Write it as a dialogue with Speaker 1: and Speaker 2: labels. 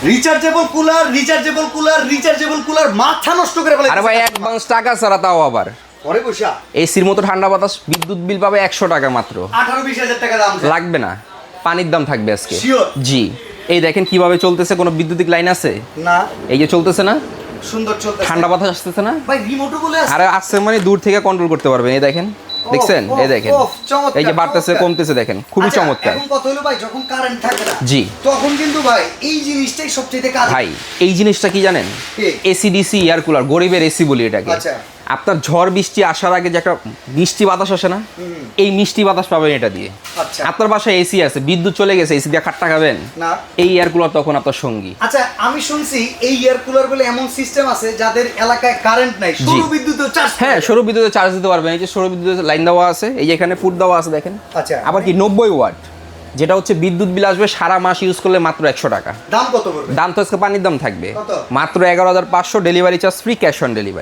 Speaker 1: Rechargeable cooler মাথা নষ্ট করে ফেলে।
Speaker 2: আরে ভাই অ্যাডভান্স টাকা ছাড়া, তাও আবার
Speaker 1: পরে বসা
Speaker 2: এসির মতো ঠান্ডা বাতাস, বিদ্যুৎ বিল পাবে 100 টাকা মাত্র।
Speaker 1: 18-20 হাজার টাকা দাম
Speaker 2: লাগবে না, পানির দাম থাকবে আজকে।
Speaker 1: Sure?
Speaker 2: জি, এই দেখেন কিভাবে চলতেছে, কোনো বিদ্যুতিক লাইন আছে?
Speaker 1: না,
Speaker 2: এই যে চলতেছে না,
Speaker 1: সুন্দর চলতেছে।
Speaker 2: ঠান্ডা বাতাস আসতেছে না
Speaker 1: ভাই রিমোটও বলে আছে।
Speaker 2: আরে আসছে মানে দূর থেকে কন্ট্রোল করতে পারবেন। এই দেখেন, দেখছেন? এই দেখেন, এই যে বাড়তেছে কমতেছে, দেখেন খুবই
Speaker 1: আচ্ছা,
Speaker 2: চমৎকার।
Speaker 1: এখন কথা হলো ভাই, যখন কারেন্ট থাকে না,
Speaker 2: জি,
Speaker 1: তখন কিন্তু ভাই এই জিনিসটাই সবচেয়ে কাজ।
Speaker 2: ভাই এই জিনিসটা কি জানেন?
Speaker 1: কি?
Speaker 2: এসিডিসি এয়ার কুলার, গরিবের এসি বলি এটাকে।
Speaker 1: আচ্ছা।
Speaker 2: আপনার ঝড় বৃষ্টি আসার আগে যে একটা মিষ্টি বাতাস আসে না, এই মিষ্টি বাতাস পাবেন এটা দিয়ে।
Speaker 1: আচ্ছা।
Speaker 2: আপনার বাসায় এসি আছে, বিদ্যুৎ চলে গেছে, এসি দিয়ে খাট্টা খাবেন
Speaker 1: না।
Speaker 2: এই এয়ার কুলার তখন আপনার সঙ্গী।
Speaker 1: আচ্ছা, আমি শুনছি এই এয়ার কুলার বলে এমন সিস্টেম আছে যাদের এলাকায় কারেন্ট নাই, সৌর বিদ্যুৎ চার্জ।
Speaker 2: হ্যাঁ, সৌর বিদ্যুতে চার্জ দিতে পারবেন। এই যে সৌর বিদ্যুতের লাইন দেওয়া আছে, এই যে এখানে ফুট দেওয়া আছে দেখেন।
Speaker 1: আচ্ছা।
Speaker 2: আবার কি 90 ওয়াট, যেটা হচ্ছে বিদ্যুৎ বিল আসবে সারা মাস ইউজ করলে মাত্র 100 টাকা।
Speaker 1: দাম কত পড়বে?
Speaker 2: দাম তো আজকে পানির দাম থাকবে
Speaker 1: কত?
Speaker 2: মাত্র 11,500, delivery charge free, cash on delivery.